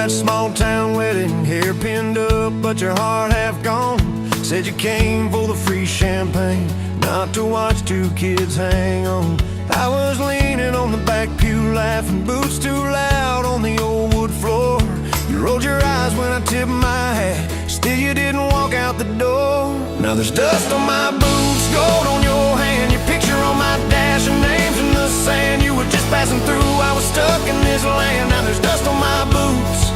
that small town wedding, hair pinned up but your heart half gone. Said you came for the free champagne, not to watch two kids hang on. I was leaning on the back pew laughing, boots too loud on the old wood floor. You rolled your eyes when I tipped my hat, still you didn't walk out the door. Now there's dust on my boots, gold on your hand, your picture on my dash and names in the sand. You were just passing through, I was stuck in this land. Now there's dust on my boots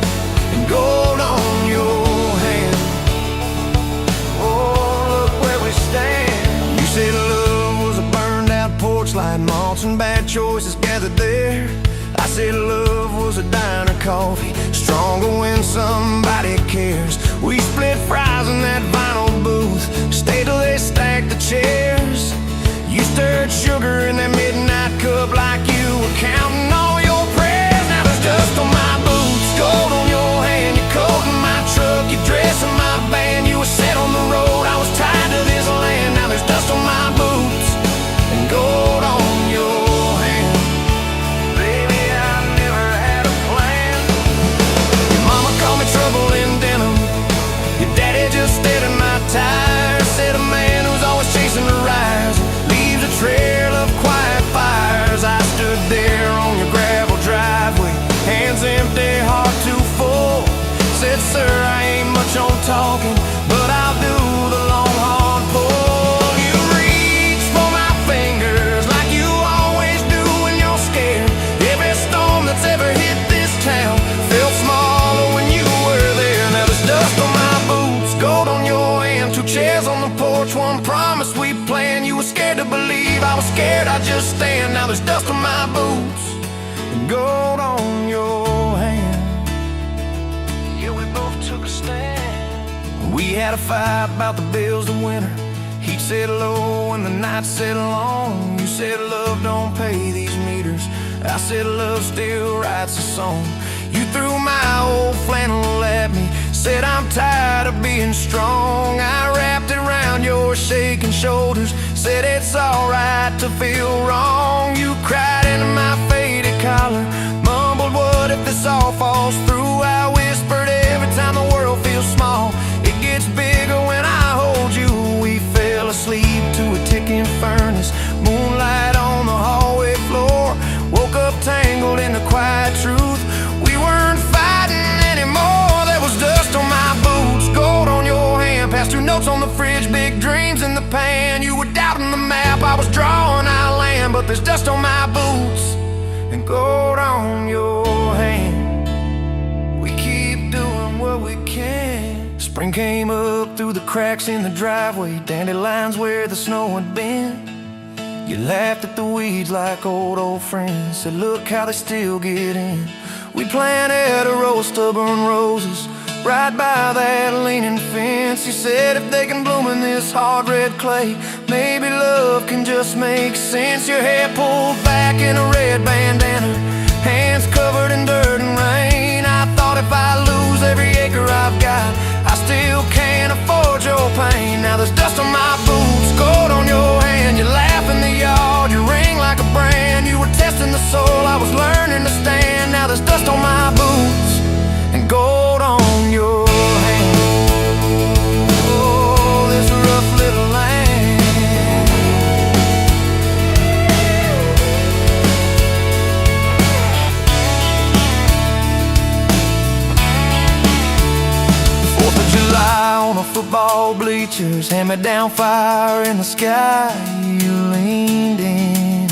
and gold on your hand. Oh, look where we stand. You said love was a burned out porch light, malts and bad choices gathered there. I said love was a diner coffee, stronger when somebody cares. We split fries in that vinyl booth, stayed till they stacked the chairs. You stirred sugar in that midnight cup like you were counting all your prayers. Now there's dust on my boots, gold on your hand, your coat in my truck, your dress in my band. You were set on the road, I was tied to this land. Now there's dust on my boots and gold on your hand. Baby, I never had a plan. Your mama called me trouble in denim, your daddy just stayed in my tires. Said a man who's always chasing the rise leaves a trail of quiet fires. I stood there on your gravel driveway, hands empty, heart too full. Said, sir, I ain't much on talking, but I'll do the long hard pull. You reach for my fingers like you always do when you're scared. Every storm that's ever hit this town felt smaller when you were there. Now there's dust on my boots, gold on your hand, two chairs on the porch, one promise we planned. You were scared to believe, I was scared I'd just stand. Now there's dust on my boots and gold on your hand. Yeah, we both took a stand. We had a fight about the bills the winter. Heat set low and the night set long. You said love don't pay these meters, I said love still writes a song. You threw my old flannel at me, said I'm tired of being strong. I wrapped it around your shaking shoulders, said it's alright to feel wrong. You cried into my faded collar, mumbled what if this all falls through. I whispered every time the world feels small, it gets bigger when I hold you. We fell asleep to a ticking furnace, moonlight on the hallway floor. Woke up tangled in the quiet truth, we weren't fighting anymore. There was dust on my boots, gold on your hand, past two notes on the fridge, big dreams in the pan. You were doubting the map, I was drawing our land, but there's dust on my boots and gold on your hand. We keep doing what we can. Spring came up through the cracks in the driveway, dandelions where the snow had been. You laughed at the weeds like old friends, said look how they still get in. We planted a row of stubborn roses right by that leaning fence. You said if they can bloom in this hard red clay, maybe love can just make sense. Your hair pulled back in a red bandana, hands covered in dirt and rain. I thought if I lose every acre I've got, I still can't afford your pain. Now there's dust on my boots, gold on your hand, you laugh in the yard, you ring like a brand. You were testing the soul, I was learning to stand. Now there's dust on my boots and gold on your hand. Oh, this rough little land. July on a football bleachers, hand-me-down fire in the sky, you leaned in.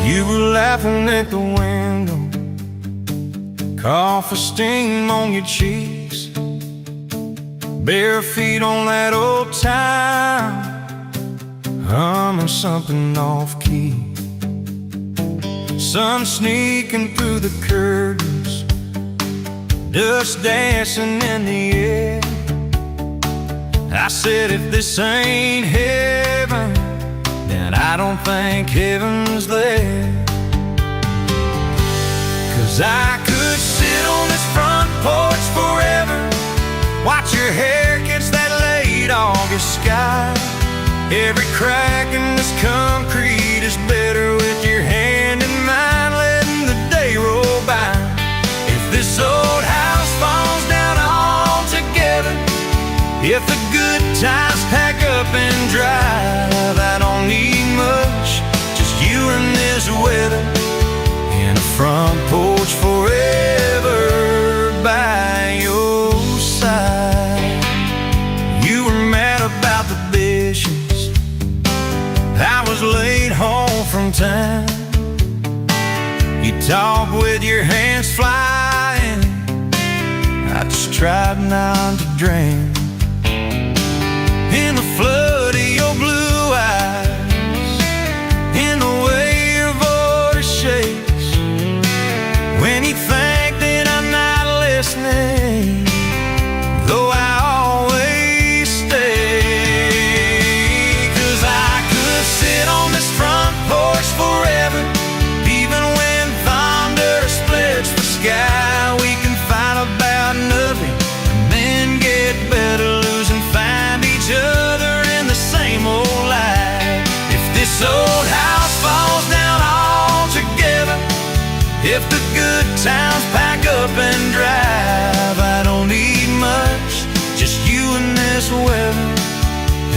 You were laughing at the window, coffee steam on your cheeks, bare feet on that old time, humming something off-key. Sun sneaking through the curtains, dust dancing in the air. I said if this ain't heaven, then I don't think heaven's there. 'Cause I could sit on this front porch forever, Watch your hair catch that late August sky. Every crack in this concrete is better with your hand in mine, letting the day roll by. If this old house falls down altogether, if the good times pack up and drive, I don't need much, just you and this weather, and a front porch forever by your side. You were mad about the dishes, I was late home from town. You talk with your hands flying, I just tried not to drink. In the flood of your blue eyes, in the way your voice shakes, when you think that I'm not listening, though I always stay. 'Cause I could sit on this front porch forever, even when thunder splits the sky. We can fight about nothing and then get better, lose and find each other in the same old life. If this old house falls down altogether, if the good times pack up and drive, I don't need much, just you and this weather,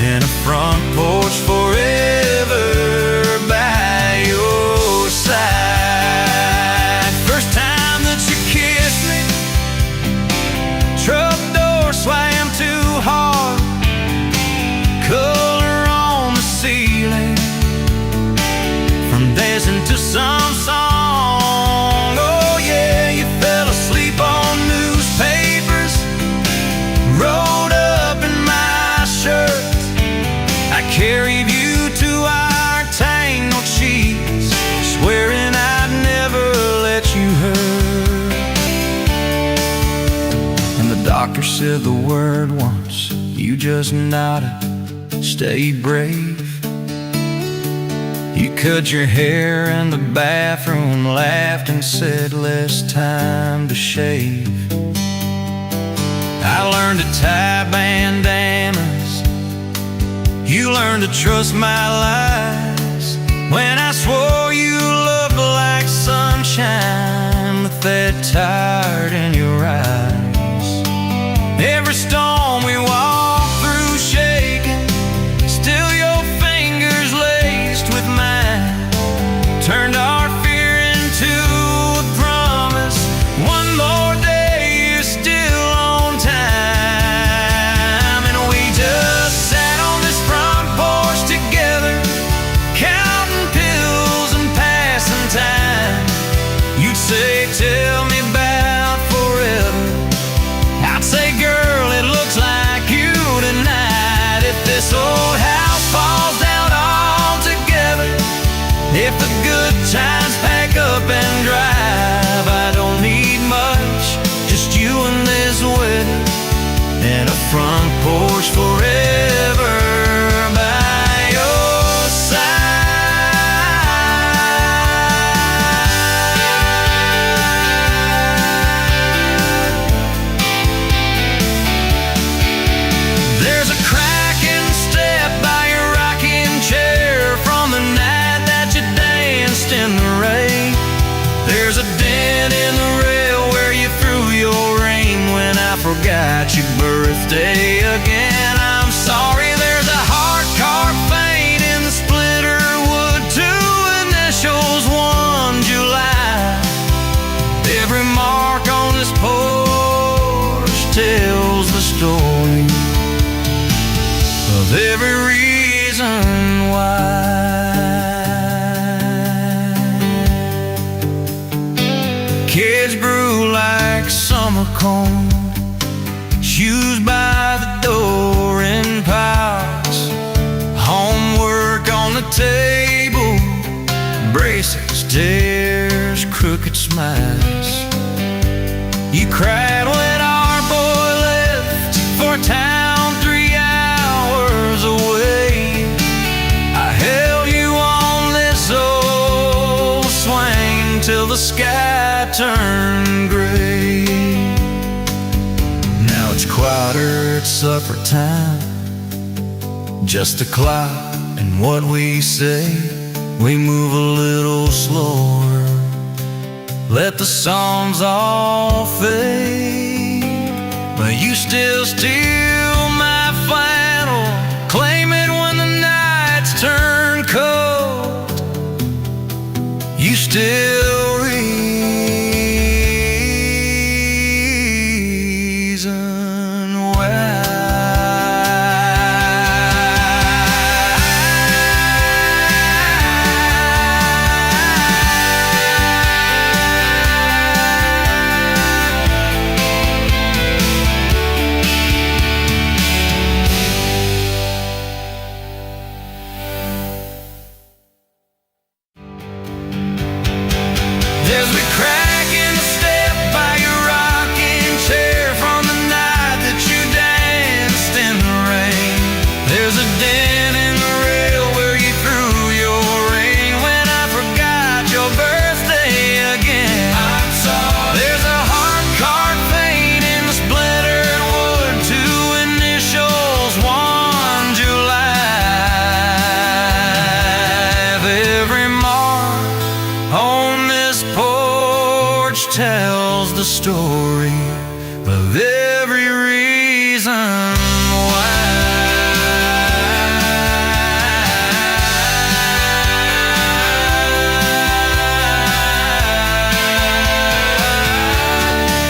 and a front porch forever by your side. First time that you kissed me, truck door slammed too hard, color on the ceiling, from dancing to some song. Oh yeah, you fell asleep on newspapers, rolled up in my shirt. I carried you to our tangled sheets, swearing I'd never let you hurt. And the doctor said the word once, you just nodded, stay brave. You cut your hair in the bathroom, laughed and said less time to shave. I learned to tie bandanas, you learned to trust my lies. When I swore you looked like sunshine with that tired in your eyes. Every storm we walked through shaking, still your fingers laced with mine, turned our fear into a promise. One more day, you're still on time. And we just sat on this front porch together, counting pills and passing time. You'd say, tell me about forever. I'd say, girl, it looks like you tonight. If this old house falls down altogether, if the good times pack up and drive, I don't need much, just you and this weather, and a front porch forever by your side. There's a cracking step by your rocking chair from the night that you danced in the rain. There's a dent in the rail where you threw your ring when I forgot your birthday again. I'm sorry, there's a hard carved paint in the splitter wood, two initials, 1 July. Every mark on this porch tells the story of every reason why. Kids grew like summer corn, shoes by the door in piles, homework on the table, braces, tears, crooked smiles. You cried when our boy left for town 3 hours away. I held you on this old swing till the sky turned gray. Now Much quieter at supper time, just a clock and what we say. We move a little slower, let the songs all fade. But you still steal my flannel, claim it when the nights turn cold. You still reason why. There's a crack in the step by your rocking chair from the night that you danced in the rain. There's a dent in the rail where you threw your ring when I forgot your birthday again. I'm sorry. There's a hard card paint in the splintered wood, two initials, 1 July. Every mark on this porch tells the story of every reason why.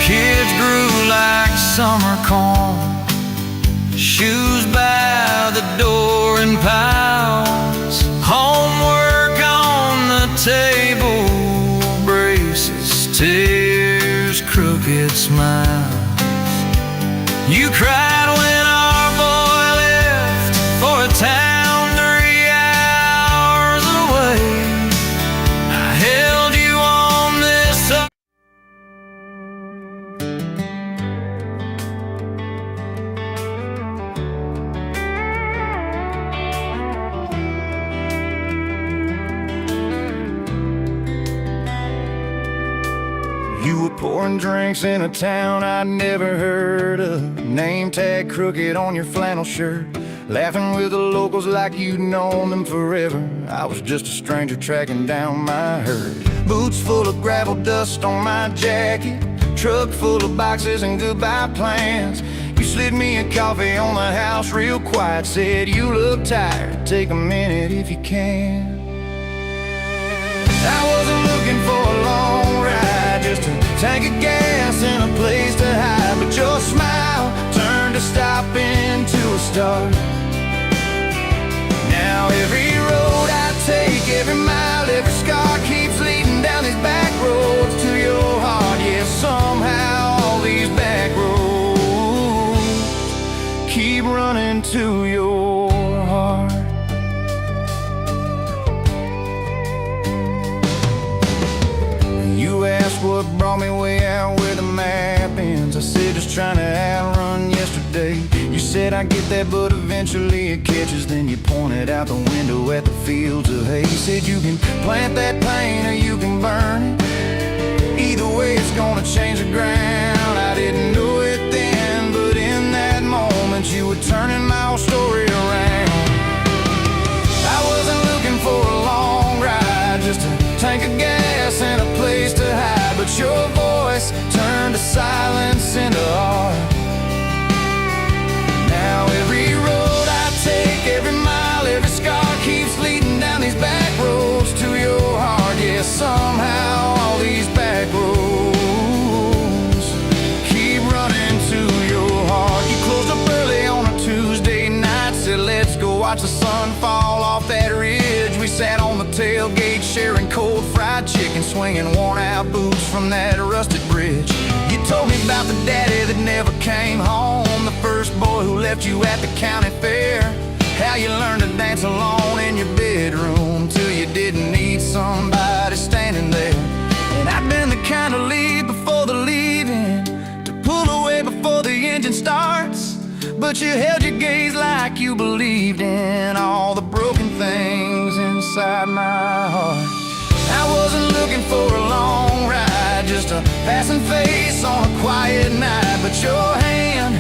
Kids grew like summer corn, shoes by the door in piles, homework on the table, braces, tears, crooked smiles. You cried when our boy left for a town 3 hours away. I held you on this side. You were pouring drinks in a town I'd never heard of, name tag crooked on your flannel shirt, laughing with the locals like you'd known them forever. I was just a stranger tracking down my herd. Boots full of gravel dust on my jacket, truck full of boxes and goodbye plans. You slid me a coffee on the house real quiet, said you look tired, take a minute if you can. I wasn't looking for a long ride, just a tank of gas and a place to hide, but your smile turned a stop into a start. Now every road I take, every mile, every scar keeps leading down these back roads to your heart. Yeah, somehow all these back roads keep running to your heart. You asked what brought me way out where the map ends. I said just trying to outrun yesterday. You said I get that, but eventually it catches. Then you pointed out the window at the fields of hay. You said you can plant that pain or you can burn it. Either way it's gonna change the ground. I didn't know it then, but in that moment you were turning my whole story around. I wasn't looking for a long ride, just a tank of gas and a place to hide, but your voice turned a silence into art. Now every road I take, every mile, every scar keeps leading down these back roads to your heart. Yeah, somehow all these back roads keep running to your heart. You closed up early on a Tuesday night, said let's go watch the sun fall off that ridge. We sat on the tailgate sharing cold fried chicken, swinging worn out boots from that rusted bridge. You told me about the daddy that never came home, the first boy who left you at the county fair, how you learned to dance alone in your bedroom till you didn't need somebody standing there. And I've been the kind to leave before the leaving, to pull away before the engine starts, but you held your gaze like you believed in all the broken things inside my heart. I wasn't looking for a long ride, just a passing face on a quiet night, but your hand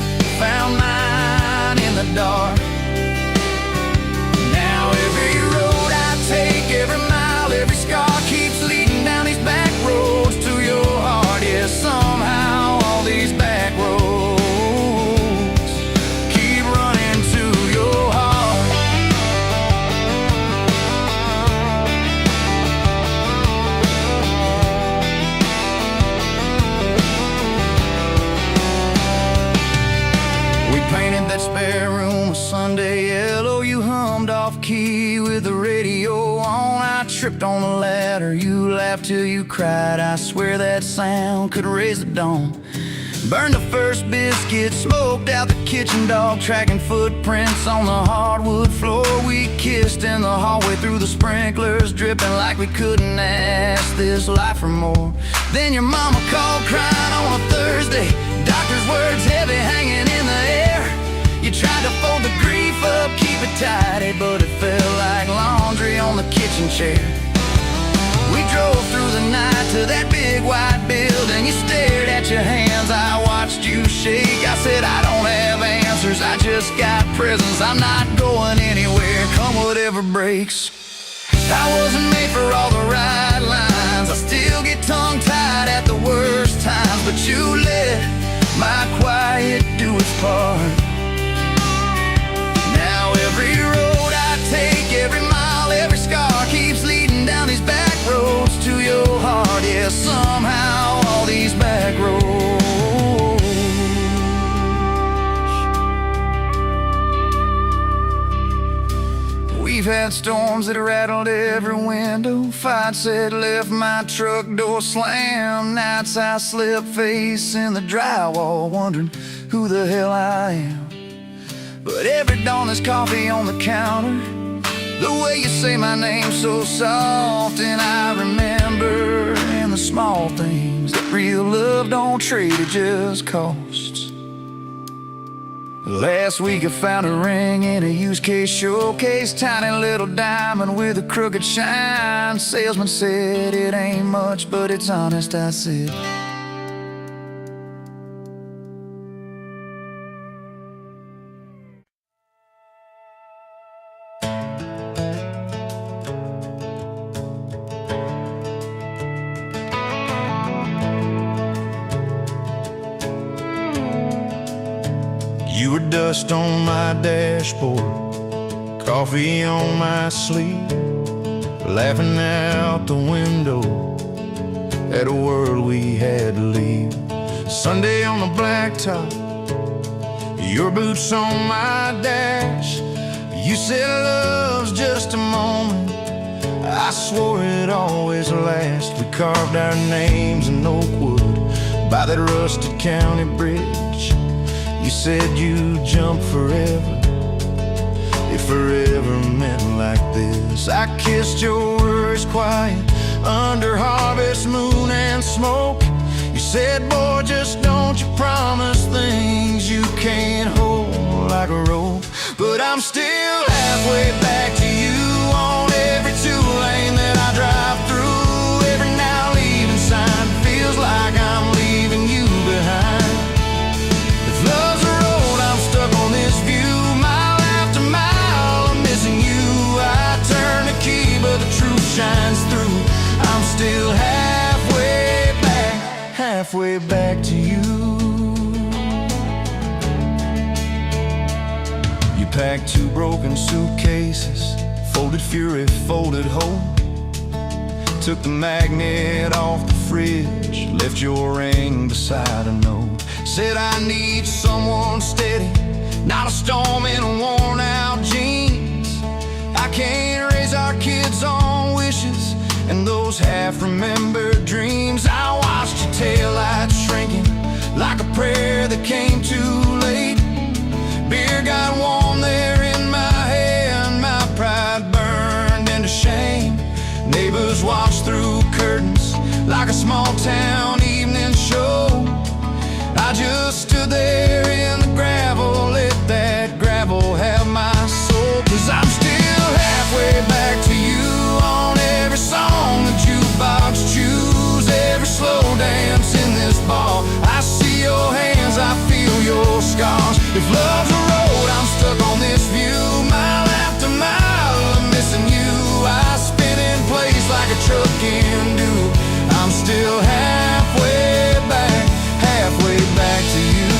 We painted that spare room a Sunday yellow. You hummed off key with the radio on. I tripped on the ladder, you laughed till you cried. I swear that sound could raise the dawn. Burned the first biscuit, smoked out the kitchen dog, tracking footprints on the hardwood floor. We kissed in the hallway through the sprinklers, dripping like we couldn't ask this life for more. Then your mama called crying on a Thursday, doctor's words heavy hanging in the air. You tried to fold the grief up, keep it tidy, but it felt like laundry on the kitchen chair. We drove through the night to that big white building. You stared at your hands, I watched you shake. I said, I don't have answers, I just got presents. I'm not going anywhere, come whatever breaks. I wasn't made for all the right lines, I still get tongue-tied at the worst times. But you let my quiet do its part. Now every road I take, every mile, every scar keeps leading down these back roads to your heart. Yeah, somehow all these back roads. We've had storms that rattled every window, fights that left my truck door slammed. Nights I slept facing the drywall, wondering who the hell I am. But every dawn there's coffee on the counter, the way you say my name so soft. And I remember in the small things that real love don't trade, it just costs. Last week I found a ring in a used case showcase, tiny little diamond with a crooked shine. Salesman said it ain't much, but it's honest, I said. You were dust on my dashboard, coffee on my sleeve, laughing out the window at a world we had to leave. Sunday on the blacktop, your boots on my dash. You said love's just a moment, I swore it'd always last. We carved our names in oak wood by that rusted county bridge. You said you'd jump forever, if forever meant like this. I kissed your words quiet under harvest moon and smoke. You said, boy, just don't you promise things you can't hold like a rope. But I'm still halfway back to you on every two-lane that I drive through. Every now leaving sign feels like I'm leaving you behind. Love's a road, I'm stuck on this view, mile after mile, I'm missing you. I turn the key, but the truth shines through. I'm still halfway back to you. You packed 2 broken suitcases, folded fury, folded hope. Took the magnet off the fridge, left your ring beside a note. Said I need someone steady, not a storm in worn out jeans. I can't raise our kids on wishes and those half-remembered dreams. I watched your taillights shrinking like a prayer that came too late. Beer got warm there in my hand, my pride burned into shame. Neighbors watched through curtains like a small town evening show. I just stood there in the gravel, let that gravel have my soul. 'Cause I'm still halfway back to you on every song the jukebox choose, every slow dance in this bar. I see your hands, I feel your scars. If love's a road, I'm stuck on this view, mile after mile, I'm missing you. I spin in place like a truck can do. I'm still halfway back to you.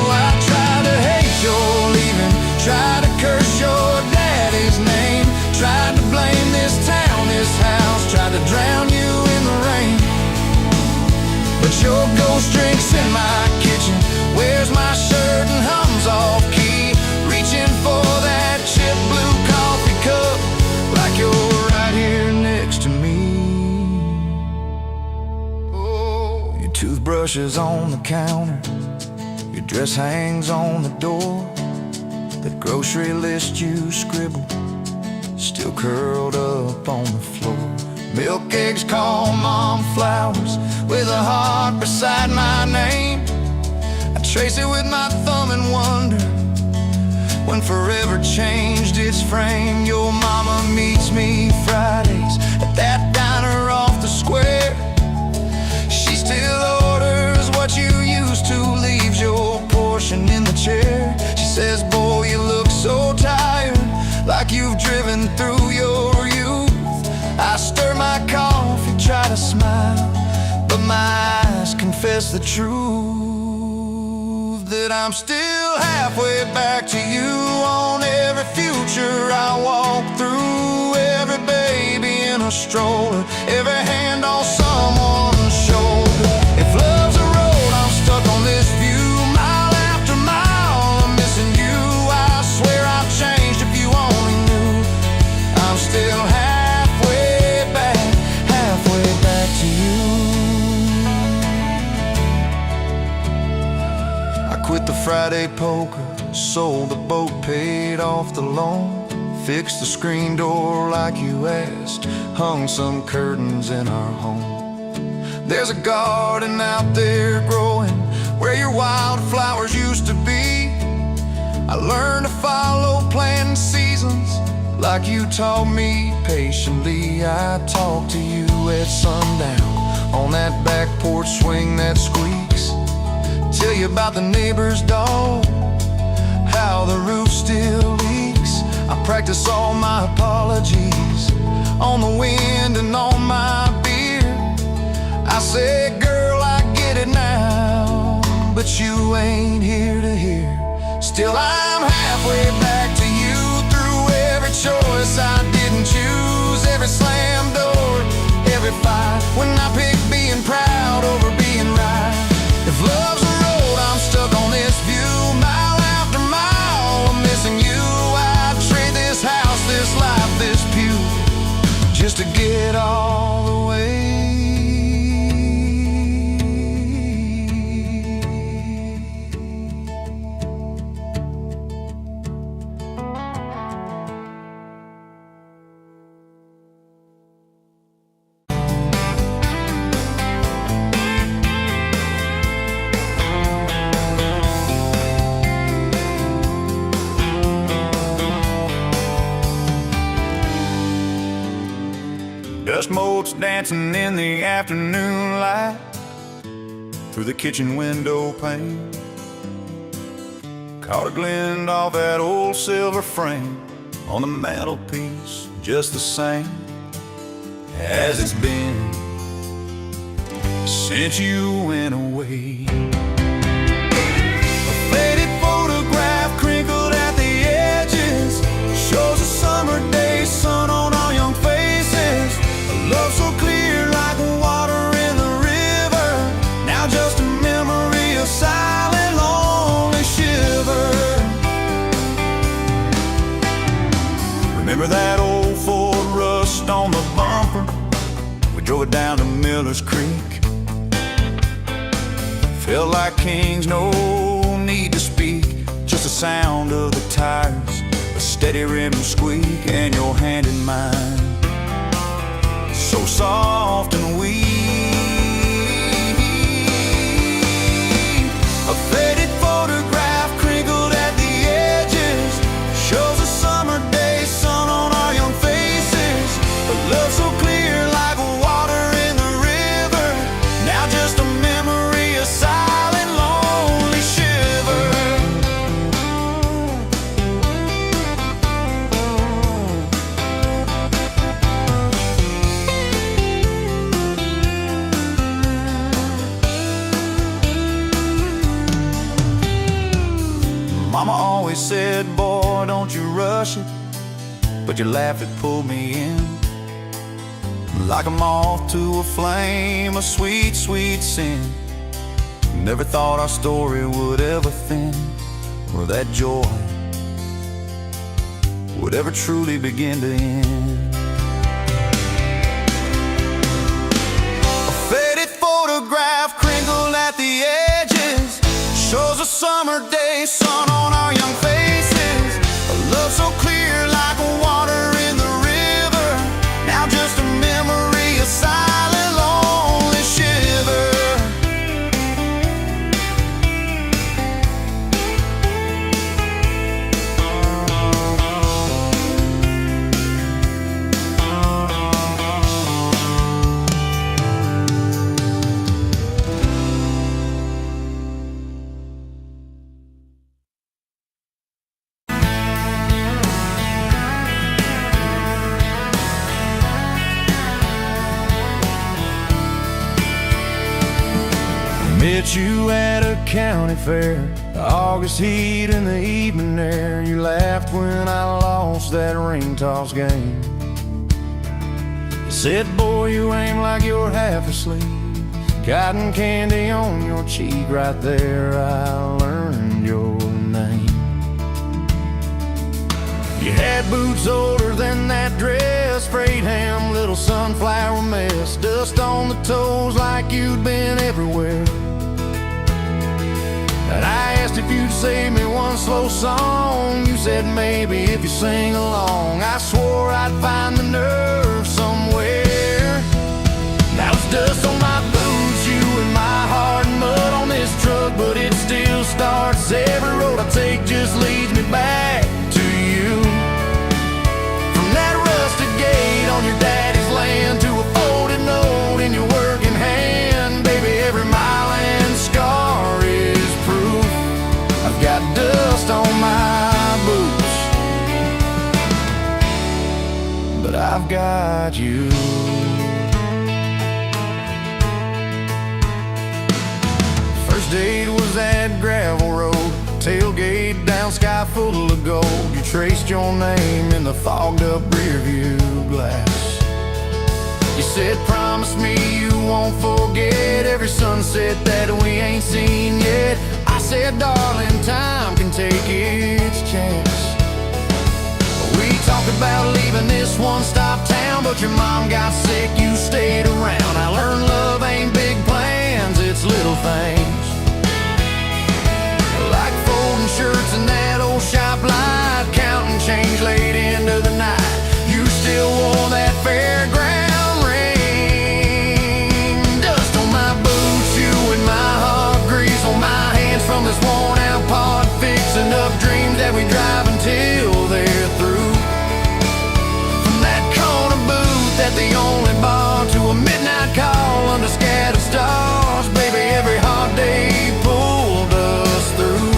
I tried to hate your leaving, tried to curse your daddy's name, tried to blame this town, this house, tried to drown you in the rain. But your ghost drinks in toothbrushes on the counter, your dress hangs on the door. That grocery list you scribbled, still curled up on the floor. Milk eggs call mom flowers, with a heart beside my name. I trace it with my thumb and wonder when forever changed its frame. Your mama meets me Fridays at that diner off the square. She still orders what you used to, leaves your portion in the chair. She says, boy, you look so tired, like you've driven through your youth. I stir my coffee, try to smile, but my eyes confess the truth, that I'm still halfway back to you on every future I walk through. Every baby in a stroller, every hand on someone's shoulder. If love's a road, I'm stuck on this view, mile after mile, I'm missing you. I swear I've changed if you only knew. I'm still halfway back to you. I quit the Friday poker, sold the boat, paid off the loan, fixed the screen door like you asked, hung some curtains in our home. There's a garden out there growing where your wildflowers used to be. I learned to follow planting seasons like you taught me patiently. I talk to you at sundown on that back porch swing that squeaks, tell you about the neighbor's dog, how the roof still leaks. I practice all my apologies on the wind and on my beer. I say, girl, I get it now, but you ain't here to hear. Still I'm halfway back to you, through every choice I didn't choose, every slam door, every fight, when I pick being proud over being right. If love's a road, I'm stuck on this view, mile after mile, I'm missing you. I'd trade this house, this life, this pew, just to get all the way. Dust motes dancing in the afternoon light through the kitchen window pane. Caught a glint off that old silver frame on the mantelpiece, just the same as it's been since you went away. A faded photograph crinkled at the edges shows a summer day sun on our young faces. Love so clear like water in the river, now just a memory of silent, lonely shiver. Remember that old Ford rust on the bumper? We drove it down to Miller's Creek. Felt like kings, no need to speak, just the sound of the tires, a steady rim squeak, and your hand in mine, so soft and weak. A faded photograph crinkled at the edges shows a summer day sun on our young faces. A love so clear like water in the river, now just a memory, a silent, lonely shiver. Mama always said, boy, don't you rush it, but your laugh, it pulled me in like a moth to a flame, a sweet, sweet sin. Never thought our story would ever thin, or that joy would ever truly begin to end. A faded photograph crinkled at the a summer day, sun on our young faces, a love so clear like water in the river. Now just a memory, a silent, lonely shiver. Met you at a county fair, August heat in the evening air. You laughed when I lost that ring toss game. You said, boy, you aim like you're half asleep. Cotton candy on your cheek, right there I learned your name. You had boots older than that dress, frayed ham, little sunflower mess, dust on the toes like you'd been everywhere. And I asked if you'd save me one slow song. You said maybe if you sing along. I swore I'd find the nerve somewhere. Now it's dust on my boots, you and my heart, and mud on this truck, but it still starts. Every road I take just leads me back to you. From that rusted gate on your daddy's land to a folded note in your working hand, baby, every mile and scar is proof. I've got dust on my boots, but I've got you. First date was that gravel road, tailgate down, sky full of gold. You traced your name in the fogged up rear view glass. You said, promise me you won't forget every sunset that we ain't seen yet. I said, darling, time can take its chance. We talked about leaving this one-stop town, but your mom got sick, you stayed around. I learned love ain't big plans, it's little things, like folding shirts in that old shop light, counting change late into the night. You still wore that fairground ring. Dust on my boots, you and my heart, grease on my hands from this worn out pod, fixing up dreams that we drive until they're through. From that corner booth at the only bar to a midnight call under scattered stars, baby, every hot day pulled us through.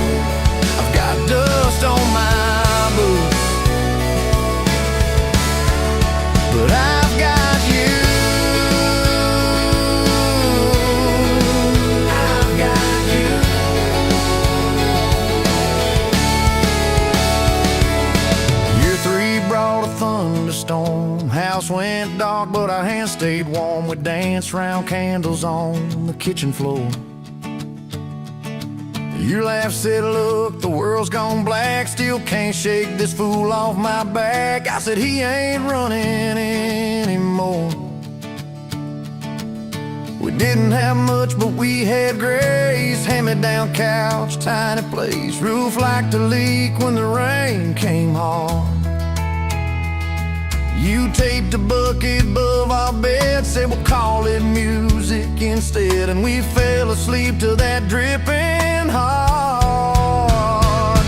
I've got dust on my boots, but I've got you. I've got you. Year 3 brought a thunderstorm. House went dark, but our hands stayed warm. We danced round candles on the kitchen floor. Your laugh said, look, the world's gone black, still can't shake this fool off my back. I said, he ain't running anymore. We didn't have much, but we had grace. Hand-me-down couch, tiny place, roof like to leak when the rain came hard. You taped a bucket above our bed, said we'll call it music instead, and we fell asleep to that dripping hard.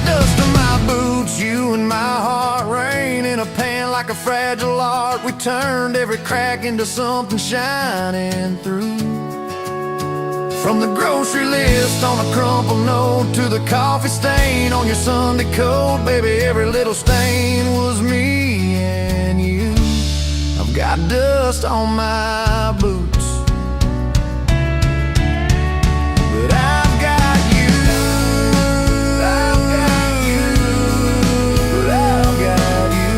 Dust on my boots, you and my heart, rain in a pan like a fragile art. We turned every crack into something shining through. From the grocery list on a crumpled note to the coffee stain on your Sunday coat, baby, every little stain was me and you. I've got dust on my boots, but I've got you. I've got you. But I've got you.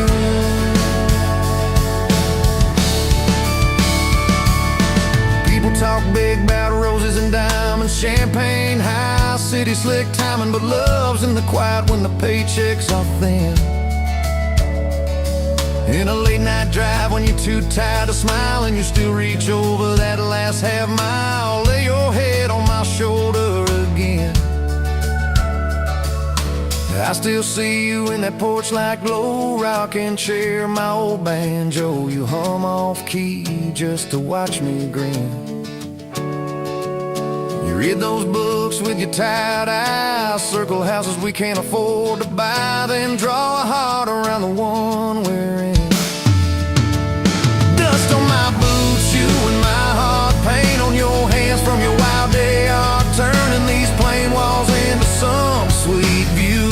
People talk big about roses and diamonds, champagne, high city slick timing, but love's in the quiet when the paychecks are thin. In a late night drive when you're too tired to smile and you still reach over that last half mile, lay your head on my shoulder again. I still see you in that porch light glow, rocking chair, my old banjo. You hum off key just to watch me grin. You read those books with your tired eyes, circle houses we can't afford to buy, then draw a heart around the one we're in. Dust on my boots, you and my heart, paint on your hands from your wild day art, turning these plain walls into some sweet view.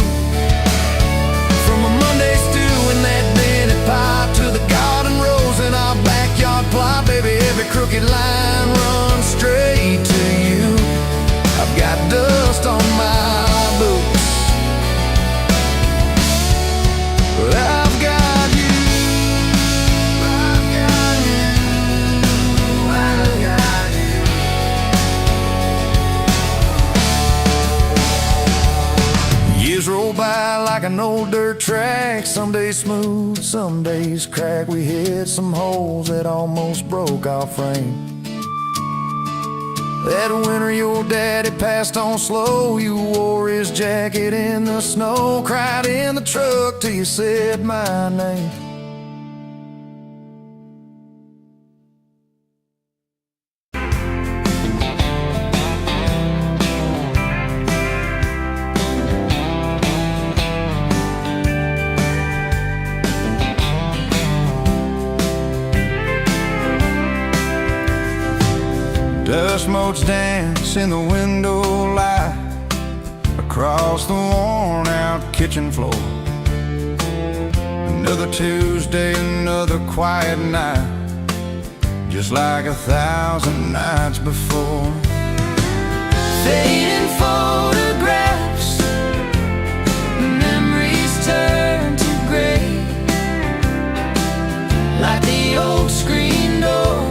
From a Monday stew in that dented pipe to the garden rose in our backyard plot, baby, every crooked line runs straight to you. I've got dust on my boots, but I've got you. I've got you. I've got you. Years roll by like an old dirt track, some days smooth, some days crack. We hit some holes that almost broke our frame. That winter your daddy passed on slow, you wore his jacket in the snow, cried in the truck till you said my name. Dust motes dance in the window light across the worn-out kitchen floor. Another Tuesday, another quiet night, just like 1,000 nights before. Fading photographs, memories turn to gray, like the old screen door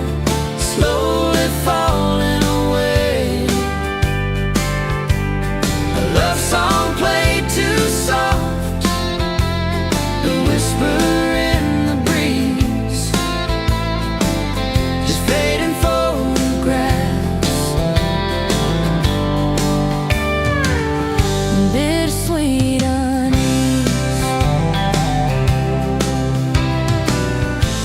slowly falling away. A love song played too soft, the whisper in the breeze, just fading photographs. Bittersweet unease,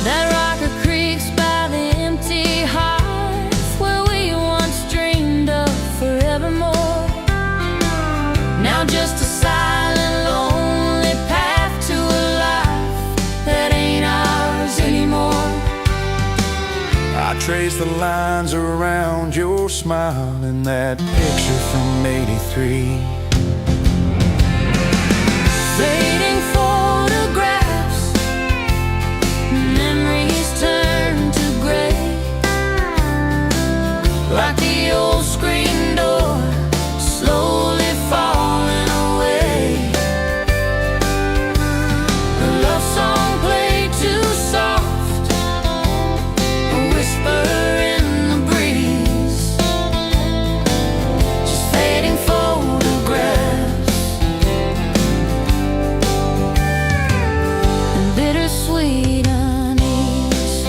that rocker creaks by the empty hearth where we once dreamed of forevermore. Now just a silent, lonely path to a life that ain't ours anymore. I trace the lines around your smile in that picture from '83. Fading photographs, memories turn to gray, like the old screen door slowly falling away. A love song played too soft, a whisper in the breeze, just fading photographs. And bittersweet unease.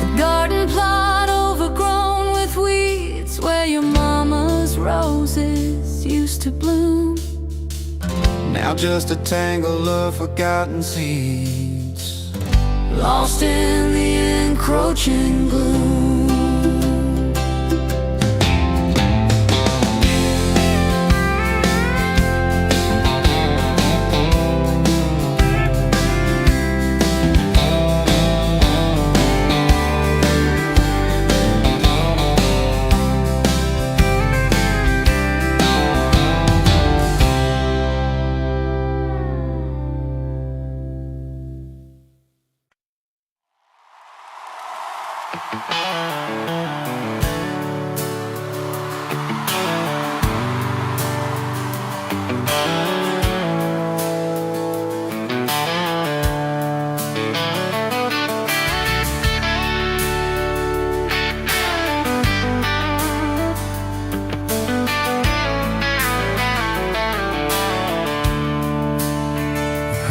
The garden plot overgrown with weeds, where your mama's roses used to bloom, now just a tangle of forgotten seeds, lost in the encroaching gloom.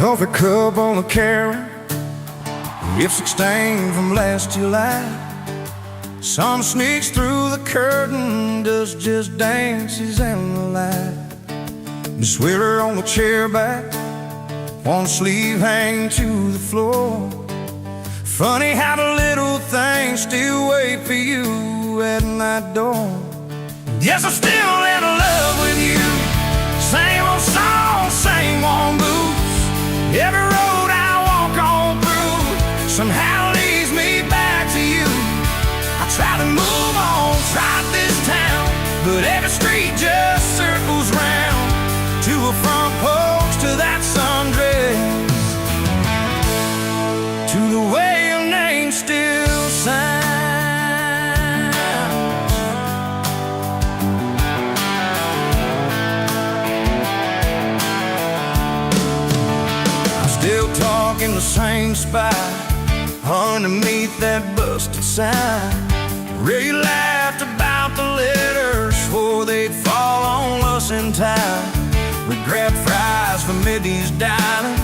coffee cup on the counter, lipstick stain from last July. Sun sneaks through the curtain, dust just dances in the light. Miss Wheeler on the chair back, one sleeve hanging to the floor. Funny how the little things still wait for you at that door. Yes, I'm still in love with you. Same old song, same old blues. Every road I walk on through somehow leads me back to you. I try to move on, try this town, but every street just circles round to a front porch, to that sundress, to the way your name still sounds. I'm still talking the same spot underneath that busted sign. Ray laughed about the letters, swore they'd fall on us in time. We grabbed fries from Middy's Diner,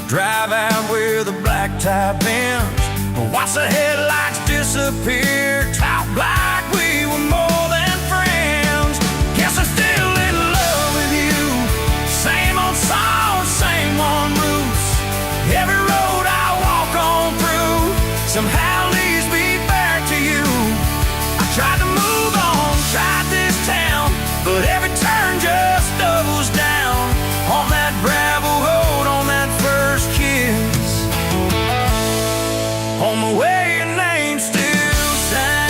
drive out where the black tie bends, watch the headlights disappear, talk like we were more than friends. Guess I'm still in love with you. Same old song, same old roots. Every road I walk on through somehow leads me back to you. I tried to move on, tried this town, but every turn just doubles down on that gravel road, on that first kiss, on the way your name still sounds.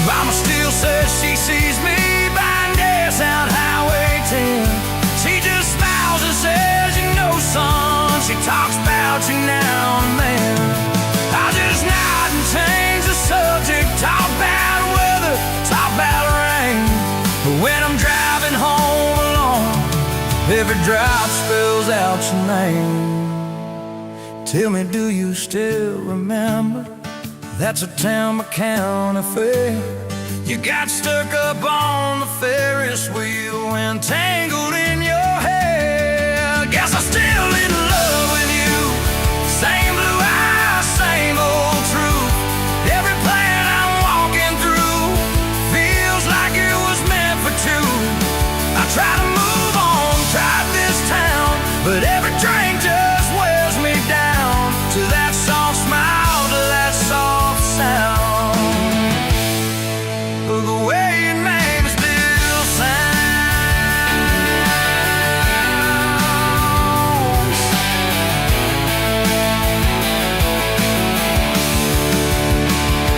Mama still says she sees me buying gas out Highway 10. She just smiles and says, you know, son, she talks about you now and then. I just nod and change the subject, talk about weather, talk about rain. But when I'm driving home alone, every drop spells out your name. Tell me, do you still remember? That's a town county fair. You got stuck up on the Ferris wheel and tangled in your hair. Guess I'm still in love with you. Same blue eyes, same old truth. Every plan I'm walking through feels like it was meant for two. I try to move on, try this town, but every drink just wears me down to that soft smile, to that soft sound. The way your name still sounds.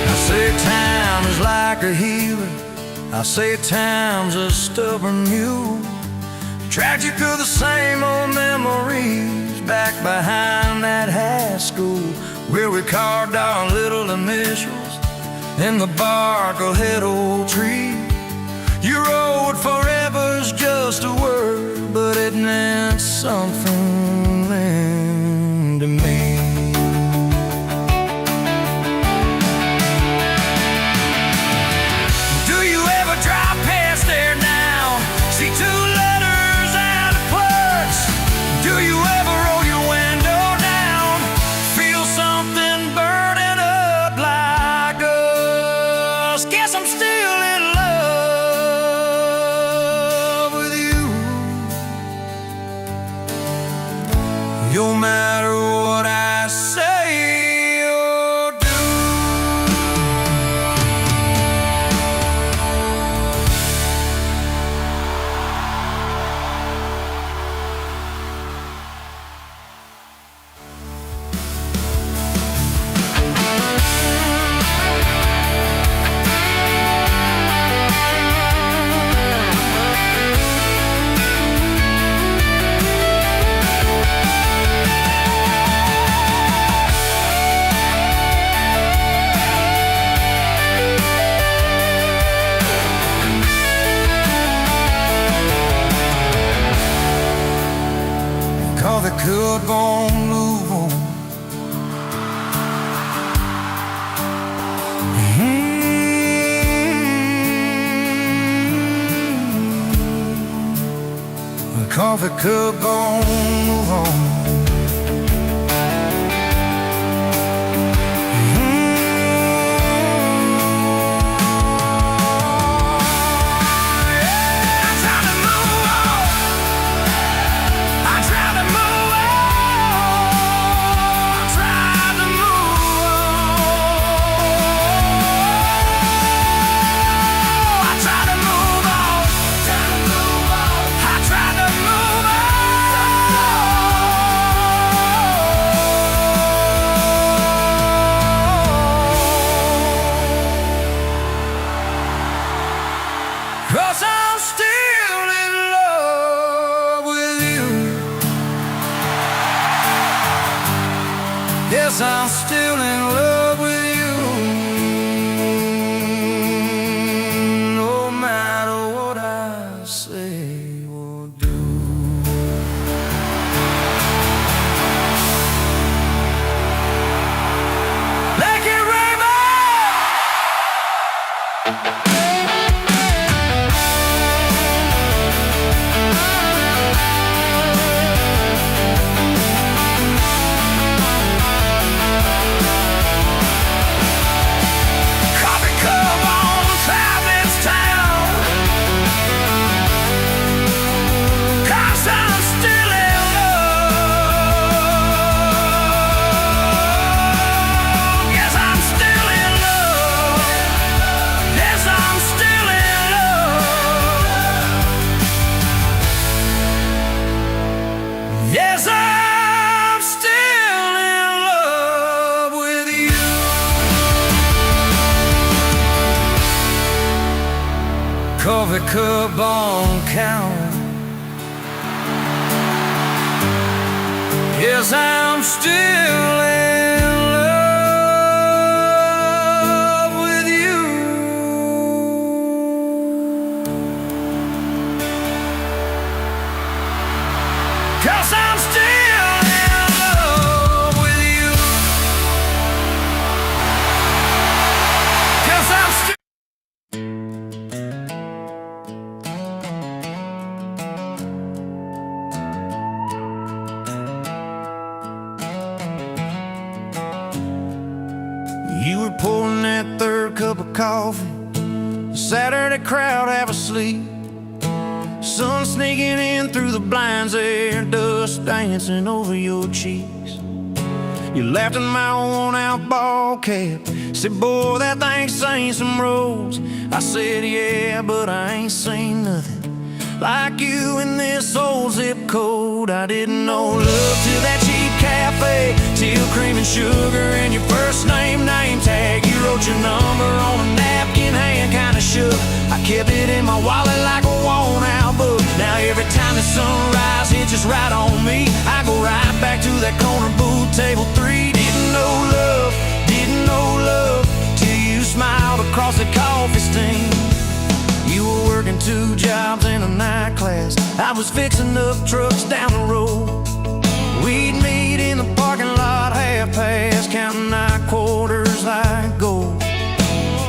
I say time is like a healer, I say time's a stubborn mule, dragged you through the same old memories back behind that high school where we carved our little initials in the bark of that old tree. You wrote forever's just a word, but it meant something then to me. Do you ever drive past there now? See two letters and a plus? Do you ever roll your window down? Feel something burning up like us? Guess I'm still in love with you. No matter what I say or do. Could go on, move on. coffee cup gon' move on. Cause I'm still in love with you. Yes, I'm still in love with you. No matter what I say or do. Like it rainbow. Yes, I'm still in love with you. Coffee cup on counter. Yes, I'm still in love with you. Cause I'm still in love with you. Cause I'm still. You were pouring that third cup of coffee. The Saturday crowd half asleep. Sun sneaking in through the blinds there, dust dancing over your cheeks. You laughed at my worn-out ball cap. Said, boy, that thing's seen some roads. I said, yeah, but I ain't seen nothing like you in this old zip code. I didn't know love till that cheap cafe, till cream and sugar and your first name tag. You wrote your number on a napkin, hand kinda shook. I kept it in my wallet like a worn-out book. Now every time the sunrise hits just right on me, I go right back to that corner booth, table 3. Didn't know love till you smiled across the coffee stain. You were working 2 jobs in a night class. I was fixing up trucks down the road. We'd meet in the parking lot half-past, counting our quarters like gold.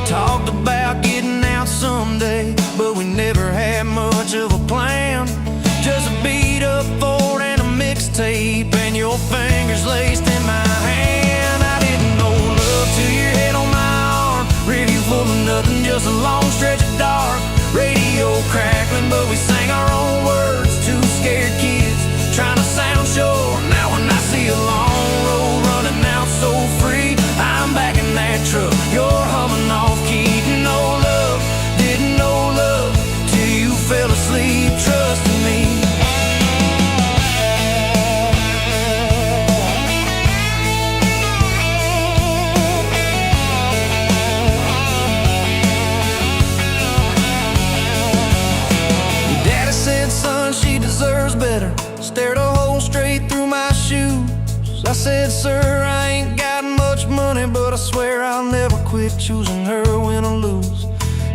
Talked about getting out someday, but we never had much of a plan. Just a beat-up Ford and a mixtape, and your fingers laced in my hand. I didn't know love till your head on my arm. Radio full of nothing, just a long stretch of dark. Radio crackling, but we sang our own words. 2 scared kids trying to sound sure. Now when I see a long road running out so free, I'm back in that truck. You're humming off key. Didn't know love till you fell asleep trusting me. She deserves better. Stared a hole straight through my shoes. I said, sir, I ain't got much money, but I swear I'll never quit choosing her, win or lose.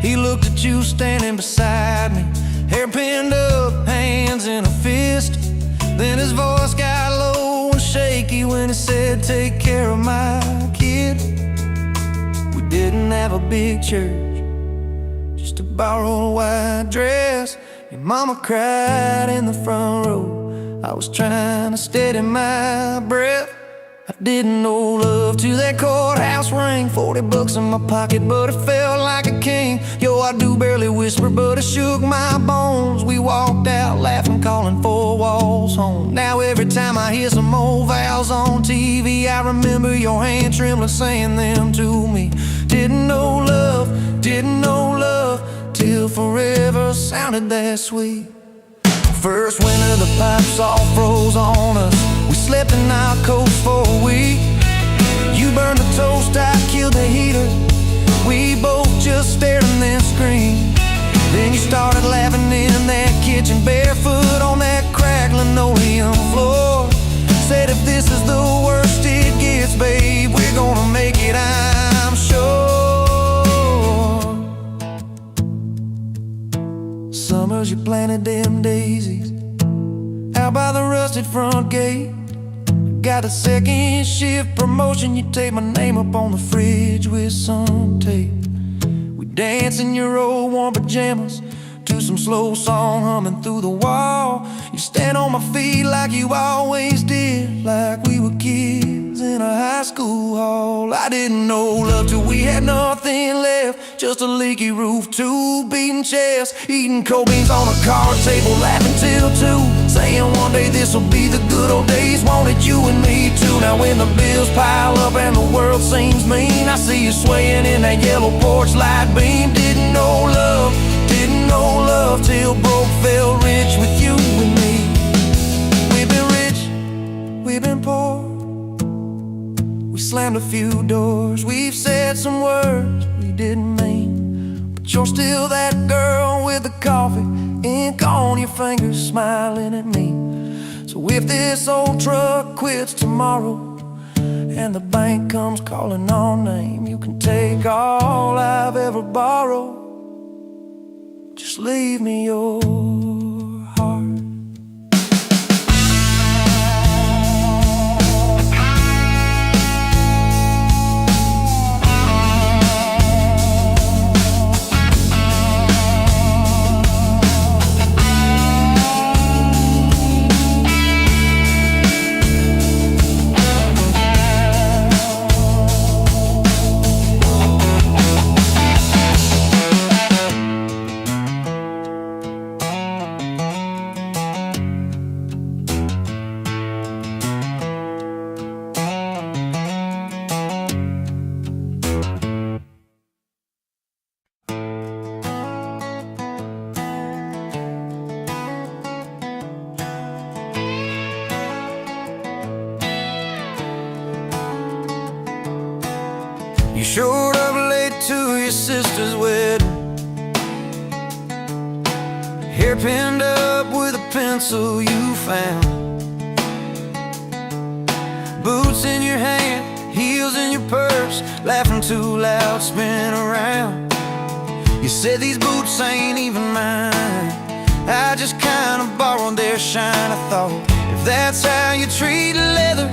He looked at you standing beside me, hair pinned up, hands in a fist. Then his voice got low and shaky when he said, take care of my kid. We didn't have a big church, just a borrowed white dress. You Mama cried in the front row. I was trying to steady my breath. I didn't know love till that courthouse rang. 40 bucks in my pocket, but it felt like a king. Yo, I do barely whisper, but it shook my bones. We walked out laughing, calling 4 walls home. Now every time I hear some old vows on TV, I remember your hand trembling, saying them to me. Didn't know love, till forever sounded that sweet. First winter, the pipes all froze on us. We slept in our coats for a week. You burned the toast, I killed the heaters. We both just stared and then screamed. Then you started laughing in that kitchen, barefoot on that cracked linoleum floor. Said if this is the worst it gets, babe, we're gonna make it, I'm sure. Summers you planted them daisies out by the rusted front gate. Got a second shift promotion, you tape my name up on the fridge with some tape. We dance in your old warm pajamas to some slow song humming through the wall. You stand on my feet like you always did, like we were kids in a high school hall. I didn't know love till we had nothing left, just a leaky roof, 2 beating chests, eating cold beans on a card table, laughing till 2, saying one day this'll be the good old days. Wanted you and me too. Now when the bills pile up and the world seems mean, I see you swaying in that yellow porch light beam. Didn't know love till broke felt rich with you and me. We've been rich, we've been poor, we slammed a few doors, we've said some words we didn't mean, but you're still that girl with the coffee, ink on your fingers, smiling at me. So if this old truck quits tomorrow and the bank comes calling our name, you can take all I've ever borrowed, just leave me your heart. You showed up late to your sister's wedding, hair pinned up with a pencil you found, boots in your hand, heels in your purse, laughing too loud, spin around. You said these boots ain't even mine, I just kinda borrowed their shine. I thought, if that's how you treat leather,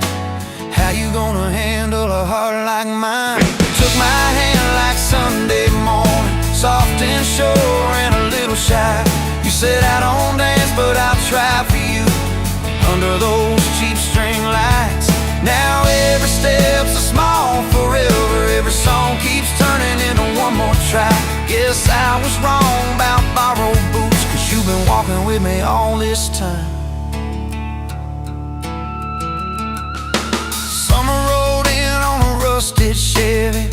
how you gonna handle a heart like mine? Took my hand like Sunday morning, soft and sure and a little shy. You said I don't dance, but I'll try for you under those cheap string lights. Now every step's a small forever, every song keeps turning into one more try. Guess I was wrong about borrowed boots, 'cause you've been walking with me all this time. Summer rolled in on a rusted Chevy,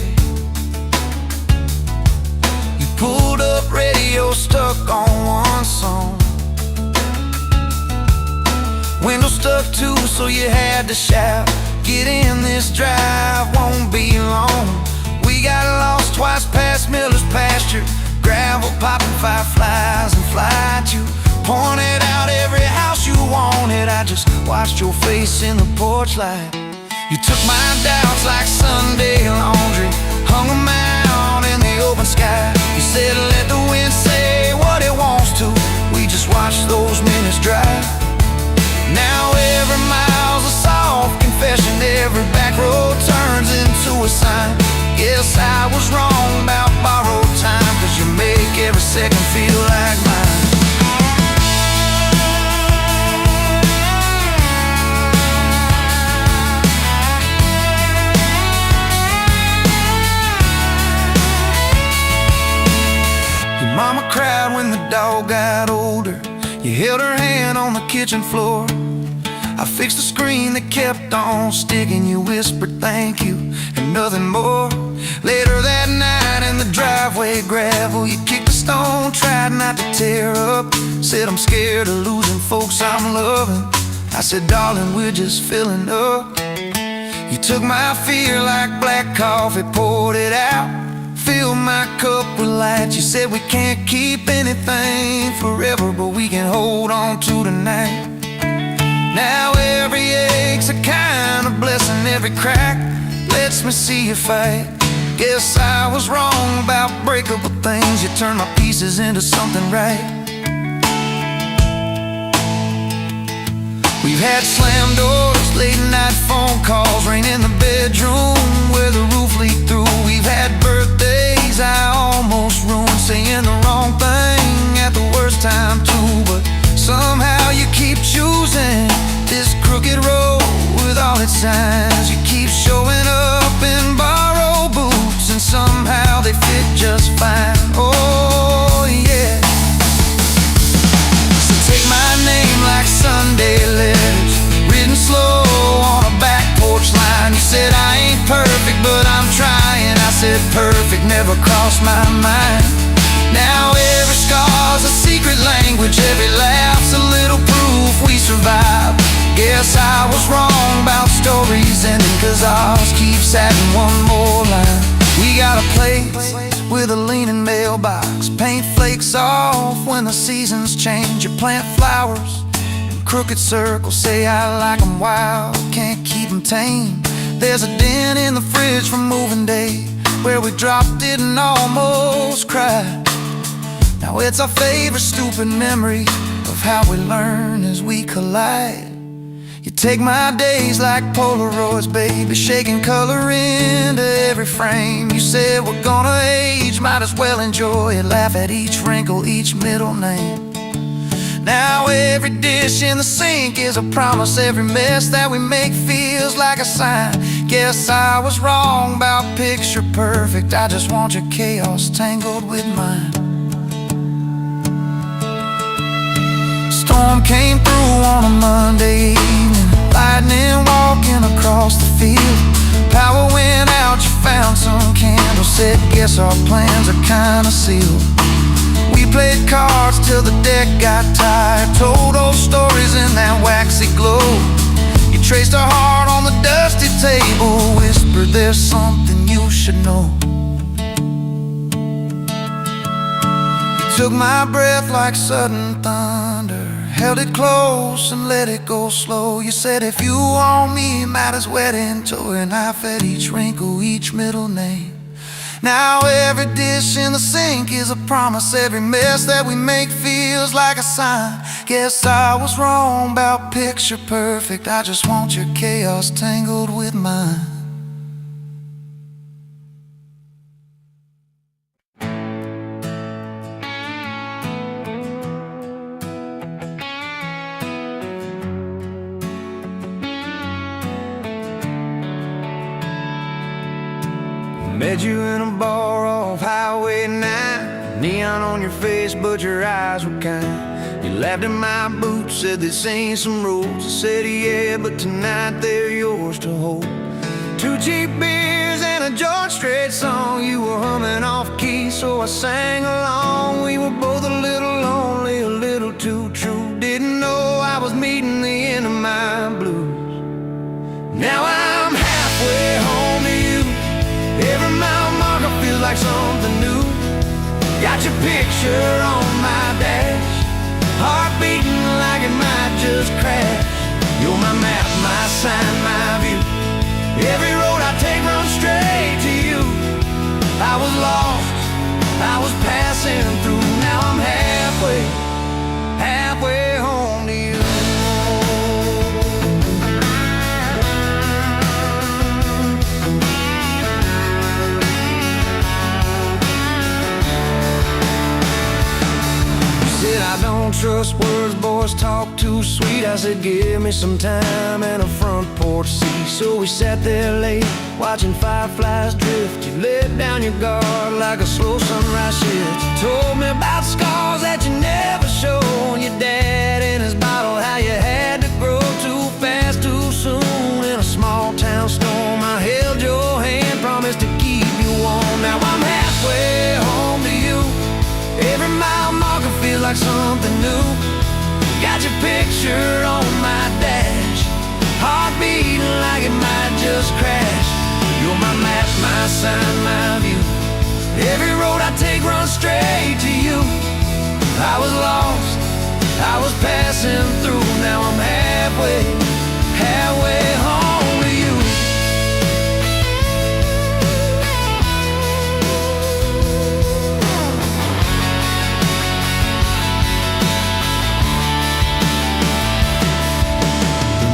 you pulled up, radio stuck on one song, window stuck too, so you had to shout, get in, this drive won't be long. We got lost twice past Miller's pasture, gravel popping fireflies and flight. You pointed out every house you wanted, I just watched your face in the porch light. You took my doubts like Sunday laundry, hung them out in the open sky. You said let the wind say what it wants to, we just watched those minutes drive. Now every mile's a soft confession, every back road turns into a sign. Guess I was wrong about borrowed time, 'cause you make every second feel like mine. shoulder. You held her hand on the kitchen floor. I fixed the screen that kept on sticking. You whispered thank you and nothing more. Later that night in the driveway gravel, you kicked a stone, tried not to tear up. Said I'm scared of losing folks I'm loving. I said darling, we're just filling up. You took my fear like black coffee, poured it out, filled my cup with light. You said we can't keep anything forever, but we can hold on to tonight. Now every ache's a kind of blessing, every crack lets me see you fight. Guess I was wrong about breakable things. You turned my pieces into something right. We've had slam doors, late night phone calls, rain in the bedroom where the roof leaked through. We've had birthdays I almost ruined, saying the wrong thing at the worst time too. But somehow you keep choosing this crooked road with all its signs. You keep showing up in borrowed boots, and somehow they fit just fine. Oh yeah. So take my name like Sunday letters, written slow on a back porch line. You said I ain't perfect, but I'm trying. I said perfect never crossed my mind. Now every scar's a secret language, every laugh's a little proof we survived. Guess I was wrong about stories ending, 'cause ours keeps adding one more line. We got a place with a leaning mailbox, paint flakes off when the seasons change. You plant flowers in crooked circles, say I like 'em wild, can't keep 'em tame. There's a dent in the fridge from moving day where we dropped it and almost cried. Now it's our favorite stupid memory of how we learn as we collide. You take my days like Polaroids, baby, shaking color into every frame. You said we're gonna age, might as well enjoy it, laugh at each wrinkle, each middle name. Now every dish in the sink is a promise, every mess that we make feels like a sign. Guess I was wrong about picture perfect, I just want your chaos tangled with mine. Storm came through on a Monday evening, lightning walking across the field. Power went out, you found some candles, said guess our plans are kinda sealed. We played cards till the deck got tired, told old stories in that waxy glow. You traced our heart on the dusty table, whispered there's something you should know. You took my breath like sudden thunder, held it close and let it go slow. You said if you want me, might as well into it, and I fed each wrinkle, each middle name. Now every dish in the sink is a promise, every mess that we make feels like a sign. Guess I was wrong about picture perfect, I just want your chaos tangled with mine. Met you in a bar off Highway 9, neon on your face, but your eyes were kind. You laughed at my boots, said this ain't some rules. I said yeah, but tonight they're yours to hold. 2 cheap beers and a George Strait song. You were humming off key, so I sang along. We were both a little lonely, a little too true. Didn't know I was meeting the end of my blues. Now I'm halfway home to you. Every mile marker feels like something new. Got your picture on my dash, heart beating like it might just crash. You're my map, my sign, my view. Every road I take runs straight to you. I was lost, I was passing through. Now I'm halfway home to you. I don't trust words, boys talk too sweet. I said give me some time and a front porch seat. So we sat there late, watching fireflies drift. You let down your guard like a slow sunrise shift. You told me about scars that you never showing your dad in his bottle how you had to grow too fast, too soon. In a small town storm, I held your hand, promised to keep you warm. Now I'm halfway home to you. Every mile marker feels like something new. Got your picture on my dash, heart beating like it might just crash. You're my map, my sign, my view. Every road I take runs straight to you. I was lost, I was passing through. Now I'm halfway home to you.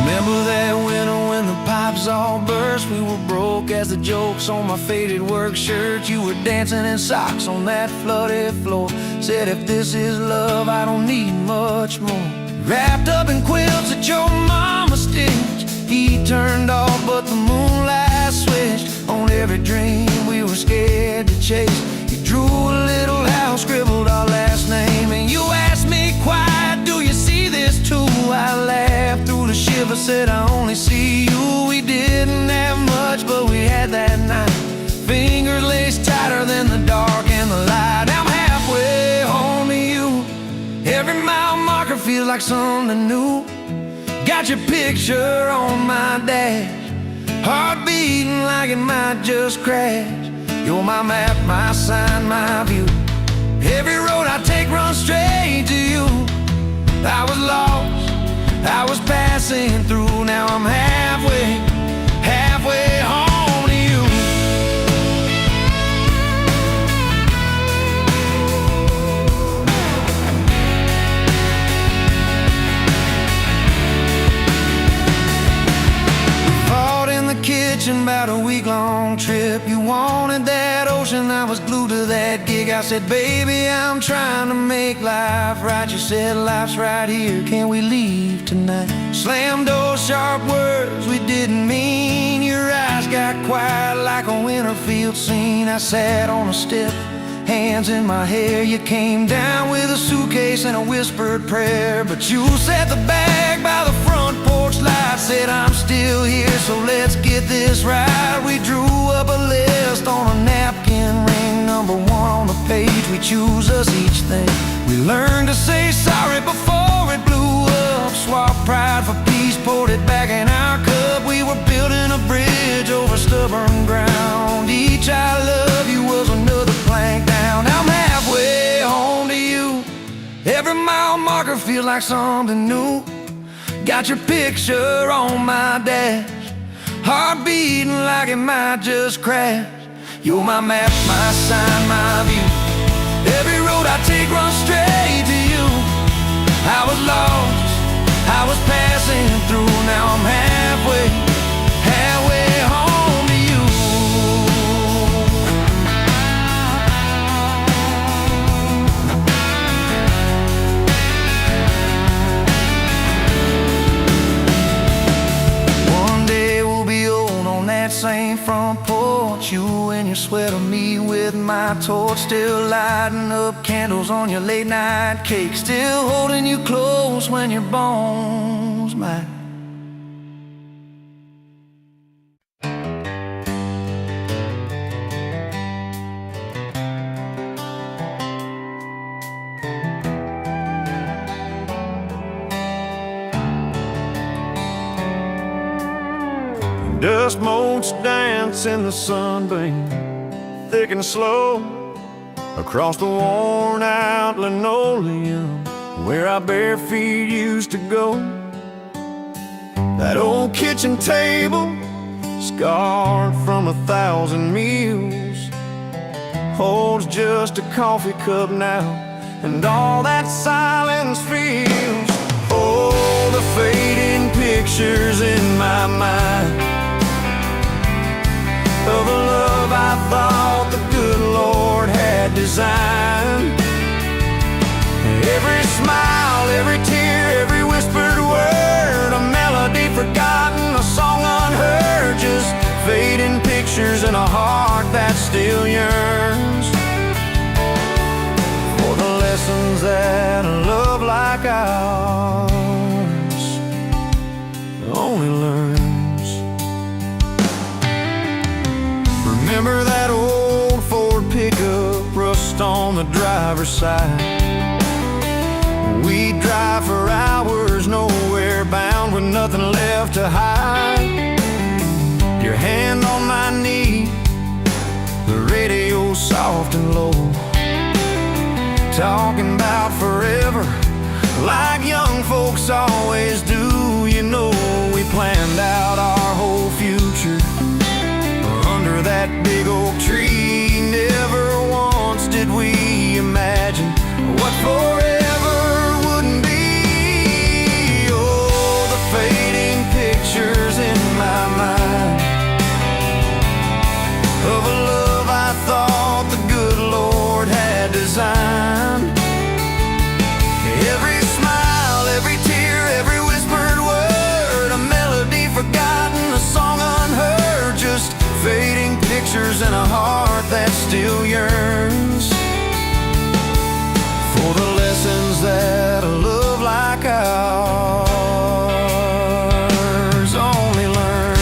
Remember that winter when the pipes all burst? We were broke as the jokes on my faded work shirt. You were dancing in socks on that flooded floor. Said if this is love, I don't need much more. Wrapped up in quilts that your mama stitched. Heat turned off but the moonlight switched on every dream we were scared to chase. You drew a little house, scribbled our last name, and you asked me quiet, do you see this too? I laughed through the shiver, said I only see you. We didn't have much, but we had that night. Fingers laced tighter than the dark and the light. Now I'm halfway home to you. Every mile marker feels like something new. Got your picture on my dash, heart beating like it might just crash. You're my map, my sign, my view. Every road I take runs straight to you. I was lost, I was passing through. Now I'm halfway home to you. We fought in the kitchen about a week-long trip. You wanted that ocean, I was glued to that gig. I said, baby, I'm trying to make life right. You said, life's right here, can we leave tonight? Slam doors, sharp words we didn't mean. Your eyes got quiet like a winter field scene. I sat on a step, hands in my hair. You came down with a suitcase and a whispered prayer. But you set the bag by the front porch light. Said, I'm still here, so let's get this right. We drew up a list on a napkin, ring number 1 on the page. We choose us each thing. We learned to say sorry before it blew up. Swap pride for peace, poured it back in our cup. We were building a bridge over stubborn ground. Each I love you was another plank down. Now I'm halfway home to you. Every mile marker feels like something new. Got your picture on my dash, heart beating like it might just crash. You're my map, my sign, my view. Every road I take runs straight to you. I was lost, I was passing through. Now I'm halfway home to you. One day we'll be old on that same front porch. You in your sweater, me with my torch. Still lighting up candles on your late night cake. Still holding you close when your bones might. Dust motes dance in the sunbeam, thick and slow, across the worn out linoleum where our bare feet used to go. That old kitchen table, scarred from 1,000 meals, holds just a coffee cup now, and all that silence feels. Oh, the fading pictures in my mind of a love I thought the good Lord had designed. Every smile, every tear, every whispered word, a melody forgotten, a song unheard, just fading pictures in a heart that still yearns for the lessons that a love ours only learns. Remember that old Ford pickup, rust on the driver's side? We'd drive for hours, nowhere bound, with nothing left to hide. Your hand on my knee, the radio soft and low, talking about forever, like young folks always do. You know, we planned out our whole future under that big oak tree. Never once did we imagine what forever wouldn't be. Oh, the fading pictures in my mind of a love I thought the good Lord had designed. Every smile, every tear, every whispered word, a melody forgotten, a song unheard, just fading pictures in a heart that still yearns for the lessons that a love like ours only learns.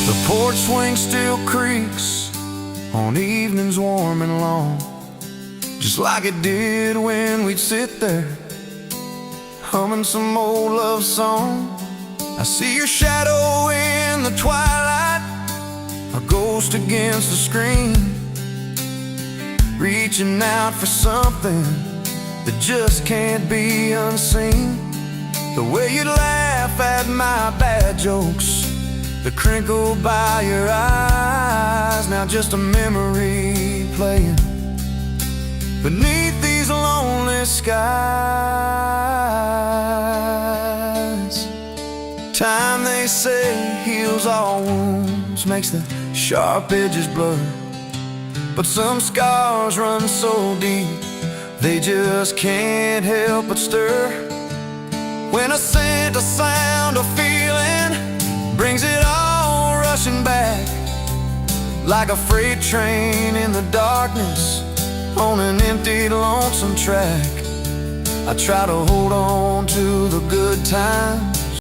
The porch swing still creaks on evenings warm and long, just like it did when we'd sit there humming some old love song. I see your shadow in the twilight, a ghost against the screen, reaching out for something that just can't be unseen. The way you laugh at my bad jokes, the crinkle by your eyes, now just a memory playing beneath these lonely skies. Time, they say, heals all wounds, makes the sharp edges blur, but some scars run so deep they just can't help but stir. When a scent, a sound, a feeling brings it all rushing back, like a freight train in the darkness on an empty, lonesome track. I try to hold on to the good times,